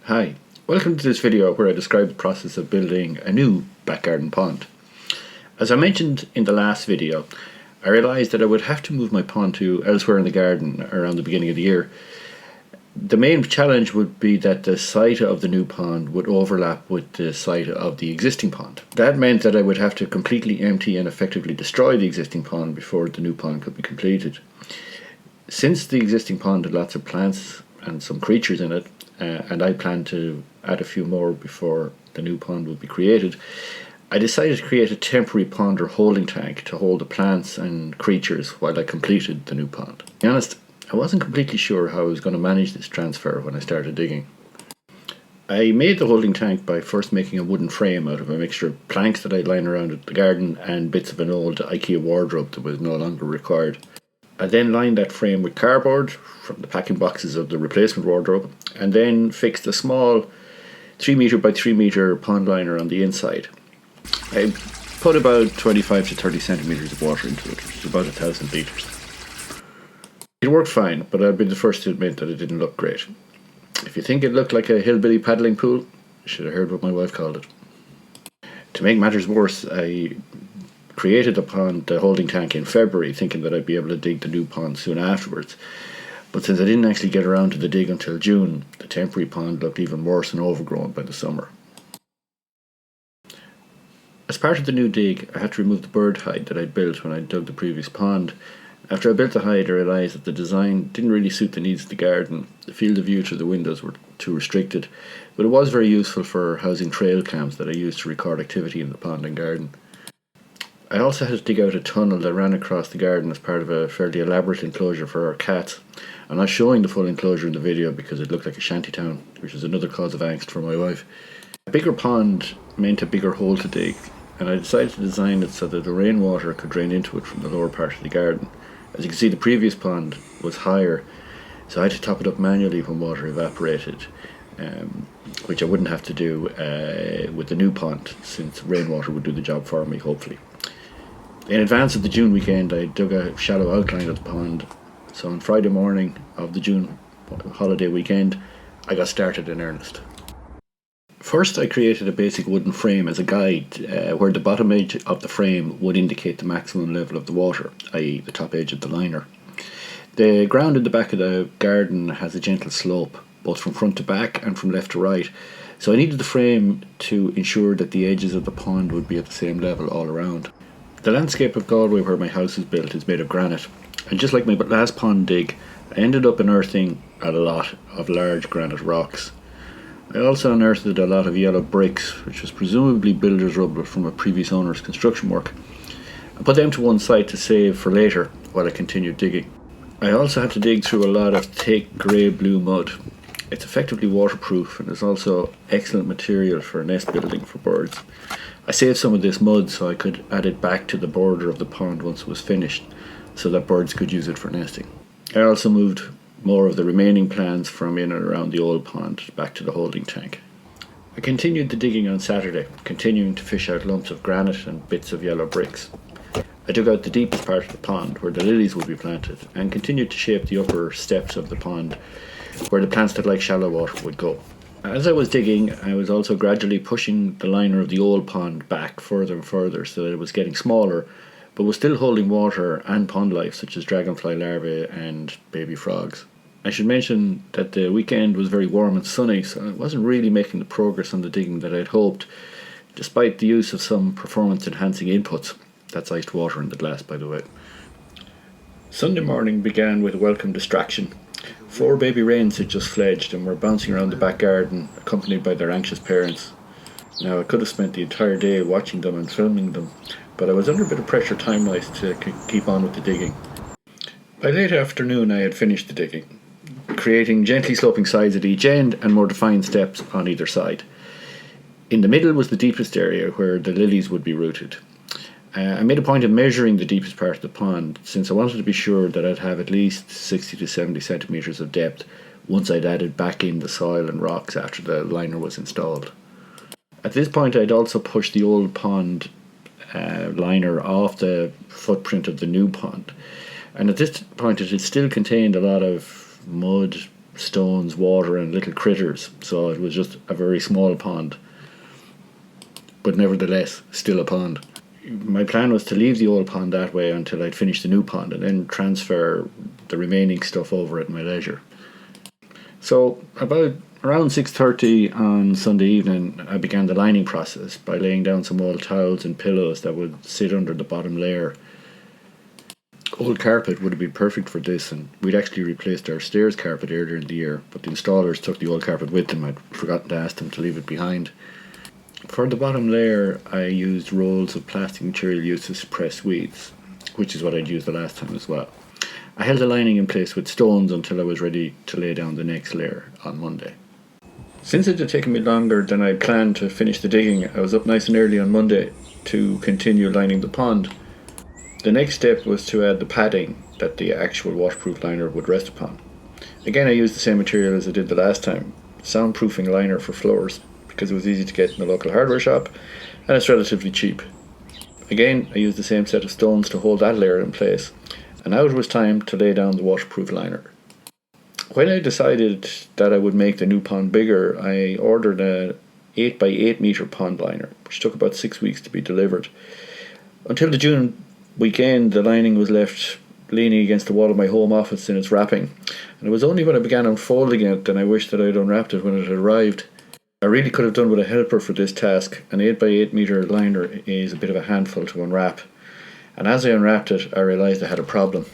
Hi, welcome to this video where I describe the process of building a new back garden pond. As I mentioned in the last video, I realised that I would have to move my pond to elsewhere in the garden around the beginning of the year. The main challenge would be that the site of the new pond would overlap with the site of the existing pond. That meant that I would have to completely empty and effectively destroy the existing pond before the new pond could be completed. Since the existing pond had lots of plants and some creatures in it, and I planned to add a few more before the new pond would be created, I decided to create a temporary pond or holding tank to hold the plants and creatures while I completed the new pond. To be honest, I wasn't completely sure how I was going to manage this transfer when I started digging. I made the holding tank by first making a wooden frame out of a mixture of planks that I'd lying around the garden and bits of an old IKEA wardrobe that was no longer required. I then lined that frame with cardboard from the packing boxes of the replacement wardrobe, and then fixed a small 3 metre by 3 metre pond liner on the inside. I put about 25 to 30 centimetres of water into it, which is about 1,000 litres. It worked fine, but I'll be the first to admit that it didn't look great. If you think it looked like a hillbilly paddling pool, you should have heard what my wife called it. To make matters worse, I created the holding tank in February, thinking that I'd be able to dig the new pond soon afterwards. But since I didn't actually get around to the dig until June, the temporary pond looked even worse and overgrown by the summer. As part of the new dig, I had to remove the bird hide that I'd built when I dug the previous pond. After I built the hide, I realised that the design didn't really suit the needs of the garden. The field of view through the windows were too restricted, but it was very useful for housing trail cams that I used to record activity in the pond and garden. I also had to dig out a tunnel that ran across the garden as part of a fairly elaborate enclosure for our cats. I'm not showing the full enclosure in the video because it looked like a shantytown, which is another cause of angst for my wife. A bigger pond meant a bigger hole to dig, and I decided to design it so that the rainwater could drain into it from the lower part of the garden. As you can see, the previous pond was higher, so I had to top it up manually when water evaporated, which I wouldn't have to do with the new pond, since rainwater would do the job for me, hopefully. In advance of the June weekend, I dug a shallow outline of the pond, so on Friday morning of the June holiday weekend, I got started in earnest. First, I created a basic wooden frame as a guide, where the bottom edge of the frame would indicate the maximum level of the water, i.e. the top edge of the liner. The ground in the back of the garden has a gentle slope, both from front to back and from left to right, so I needed the frame to ensure that the edges of the pond would be at the same level all around. The landscape of Galway where my house is built is made of granite, and just like my last pond dig, I ended up unearthing a lot of large granite rocks. I also unearthed a lot of yellow bricks, which was presumably builder's rubble from a previous owner's construction work. I put them to one side to save for later while I continued digging. I also had to dig through a lot of thick grey-blue mud. It's effectively waterproof and is also excellent material for nest building for birds. I saved some of this mud so I could add it back to the border of the pond once it was finished, so that birds could use it for nesting. I also moved more of the remaining plants from in and around the old pond back to the holding tank. I continued the digging on Saturday, continuing to fish out lumps of granite and bits of yellow bricks. I dug out the deepest part of the pond where the lilies would be planted and continued to shape the upper steps of the pond where the plants that like shallow water would go. As I was digging, I was also gradually pushing the liner of the old pond back further and further so that it was getting smaller, but was still holding water and pond life such as dragonfly larvae and baby frogs. I should mention that the weekend was very warm and sunny, so I wasn't really making the progress on the digging that I'd hoped, despite the use of some performance enhancing inputs. That's iced water in the glass, by the way. Sunday morning began with a welcome distraction. 4 baby wrens had just fledged and were bouncing around the back garden, accompanied by their anxious parents. Now, I could have spent the entire day watching them and filming them, but I was under a bit of pressure time-wise to keep on with the digging. By late afternoon, I had finished the digging, creating gently sloping sides at each end and more defined steps on either side. In the middle was the deepest area where the lilies would be rooted. I made a point of measuring the deepest part of the pond, since I wanted to be sure that I'd have at least 60 to 70 centimetres of depth once I'd added back in the soil and rocks after the liner was installed. At this point, I'd also pushed the old pond liner off the footprint of the new pond, and at this point it had still contained a lot of mud, stones, water and little critters, so it was just a very small pond, but nevertheless still a pond. My plan was to leave the old pond that way until I'd finished the new pond and then transfer the remaining stuff over at my leisure. So about around 6:30 on Sunday evening, I began the lining process by laying down some old towels and pillows that would sit under the bottom layer. Old carpet would have been perfect for this, and we'd actually replaced our stairs carpet earlier in the year, but the installers took the old carpet with them. I'd forgotten to ask them to leave it behind. For the bottom layer, I used rolls of plastic material used to suppress weeds, which is what I'd used the last time as well. I held the lining in place with stones until I was ready to lay down the next layer on Monday. Since it had taken me longer than I planned to finish the digging, I was up nice and early on Monday to continue lining the pond. The next step was to add the padding that the actual waterproof liner would rest upon. Again, I used the same material as I did the last time, soundproofing liner for floors, because it was easy to get in the local hardware shop and it's relatively cheap. Again, I used the same set of stones to hold that layer in place, and now it was time to lay down the waterproof liner. When I decided that I would make the new pond bigger, I ordered a 8 by 8 meter pond liner, which took about 6 weeks to be delivered. Until the June weekend, the lining was left leaning against the wall of my home office in its wrapping, and it was only when I began unfolding it that I wished that I had unwrapped it when it had arrived. I really could have done with a helper for this task. An 8 by 8 meter liner is a bit of a handful to unwrap, and as I unwrapped it, I realised I had a problem.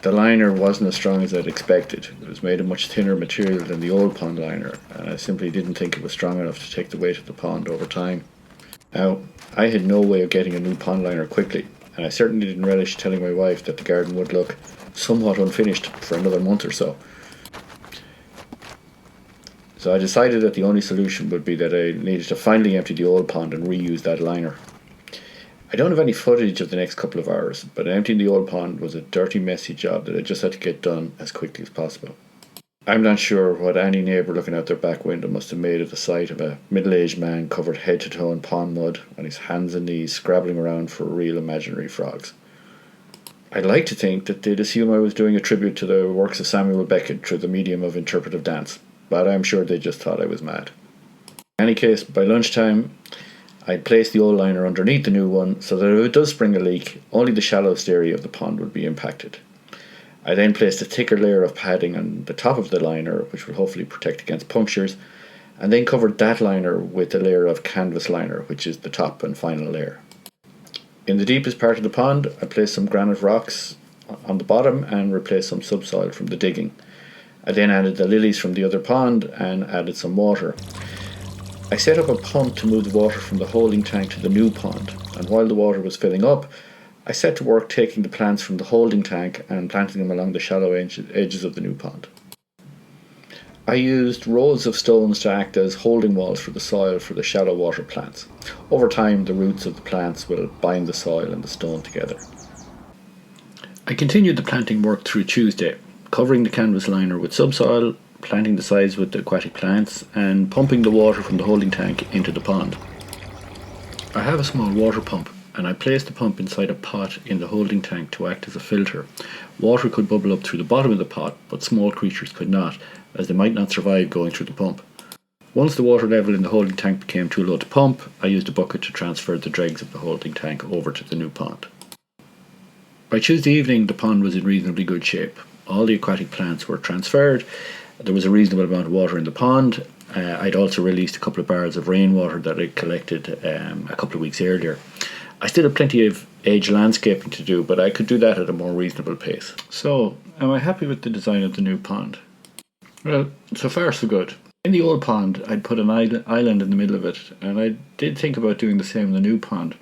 The liner wasn't as strong as I'd expected. It was made of much thinner material than the old pond liner, and I simply didn't think it was strong enough to take the weight of the pond over time. Now, I had no way of getting a new pond liner quickly, and I certainly didn't relish telling my wife that the garden would look somewhat unfinished for another month or so. So I decided that the only solution would be that I needed to finally empty the old pond and reuse that liner. I don't have any footage of the next couple of hours, but emptying the old pond was a dirty, messy job that I just had to get done as quickly as possible. I'm not sure what any neighbour looking out their back window must have made of the sight of a middle-aged man covered head to toe in pond mud on his hands and knees scrabbling around for real imaginary frogs. I'd like to think that they'd assume I was doing a tribute to the works of Samuel Beckett through the medium of interpretive dance, but I'm sure they just thought I was mad. In any case, by lunchtime, I'd placed the old liner underneath the new one so that if it does spring a leak, only the shallowest area of the pond would be impacted. I then placed a thicker layer of padding on the top of the liner, which would hopefully protect against punctures, and then covered that liner with a layer of canvas liner, which is the top and final layer. In the deepest part of the pond, I placed some granite rocks on the bottom and replaced some subsoil from the digging. I then added the lilies from the other pond and added some water. I set up a pump to move the water from the holding tank to the new pond, and while the water was filling up, I set to work taking the plants from the holding tank and planting them along the shallow edges of the new pond. I used rows of stones to act as holding walls for the soil for the shallow water plants. Over time, the roots of the plants will bind the soil and the stone together. I continued the planting work through Tuesday, covering the canvas liner with subsoil, planting the sides with the aquatic plants, and pumping the water from the holding tank into the pond. I have a small water pump, and I placed the pump inside a pot in the holding tank to act as a filter. Water could bubble up through the bottom of the pot, but small creatures could not, as they might not survive going through the pump. Once the water level in the holding tank became too low to pump, I used a bucket to transfer the dregs of the holding tank over to the new pond. By Tuesday evening, the pond was in reasonably good shape. All the aquatic plants were transferred. There was a reasonable amount of water in the pond. I'd also released a couple of barrels of rainwater that I collected a couple of weeks earlier. I still have plenty of edge landscaping to do, but I could do that at a more reasonable pace. So, am I happy with the design of the new pond? Well, so far so good. In the old pond, I'd put an island in the middle of it, and I did think about doing the same in the new pond.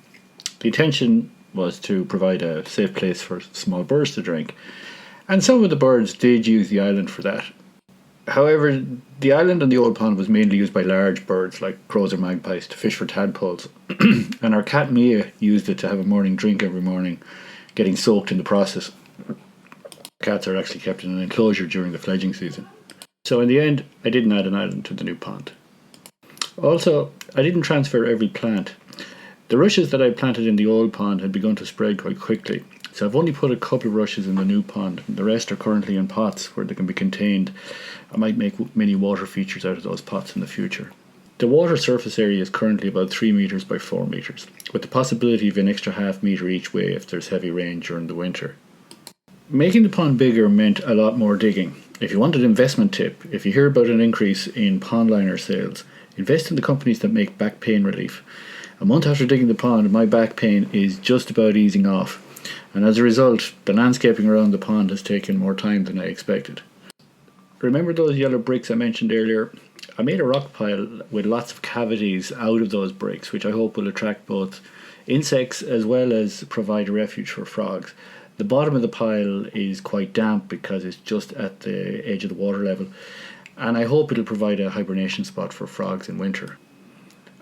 The intention was to provide a safe place for small birds to drink, and some of the birds did use the island for that. However, the island in the old pond was mainly used by large birds like crows or magpies to fish for tadpoles, and our cat Mia used it to have a morning drink every morning, getting soaked in the process. Cats are actually kept in an enclosure during the fledging season. So in the end, I didn't add an island to the new pond. Also, I didn't transfer every plant. The rushes that I planted in the old pond had begun to spread quite quickly, So I've only put a couple of rushes in the new pond. The rest are currently in pots where they can be contained. I might make mini water features out of those pots in the future. The water surface area is currently about 3 metres by 4 metres, with the possibility of an extra half metre each way if there's heavy rain during the winter. Making the pond bigger meant a lot more digging. If you want an investment tip, if you hear about an increase in pond liner sales, invest in the companies that make back pain relief. A month after digging the pond, my back pain is just about easing off, and as a result, the landscaping around the pond has taken more time than I expected. Remember those yellow bricks I mentioned earlier? I made a rock pile with lots of cavities out of those bricks, which I hope will attract both insects as well as provide a refuge for frogs. The bottom of the pile is quite damp because it's just at the edge of the water level, and I hope it'll provide a hibernation spot for frogs in winter.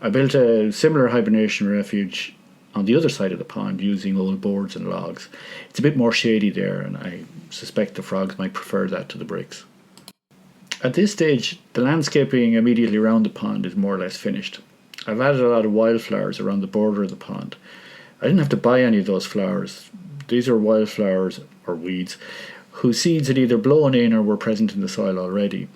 I built a similar hibernation refuge on the other side of the pond using old boards and logs. It's a bit more shady there, and I suspect the frogs might prefer that to the bricks. At this stage, the landscaping immediately around the pond is more or less finished. I've added a lot of wildflowers around the border of the pond. I didn't have to buy any of those flowers. These are wildflowers, or weeds, whose seeds had either blown in or were present in the soil already.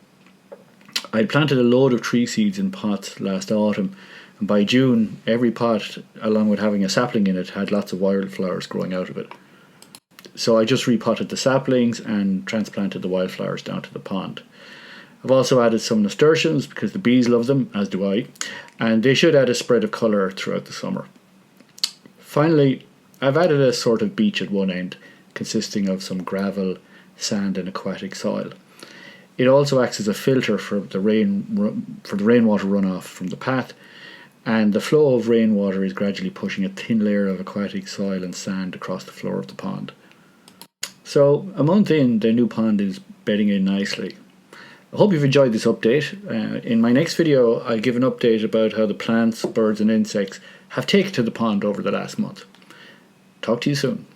I'd planted a load of tree seeds in pots last autumn, and by June, every pot, along with having a sapling in it, had lots of wildflowers growing out of it. So I just repotted the saplings and transplanted the wildflowers down to the pond. I've also added some nasturtiums because the bees love them, as do I, and they should add a spread of colour throughout the summer. Finally, I've added a sort of beach at one end, consisting of some gravel, sand and aquatic soil. It also acts as a filter for the rainwater runoff from the path, and the flow of rainwater is gradually pushing a thin layer of aquatic soil and sand across the floor of the pond. So, a month in, the new pond is bedding in nicely. I hope you've enjoyed this update. In my next video, I'll give an update about how the plants, birds and insects have taken to the pond over the last month. Talk to you soon.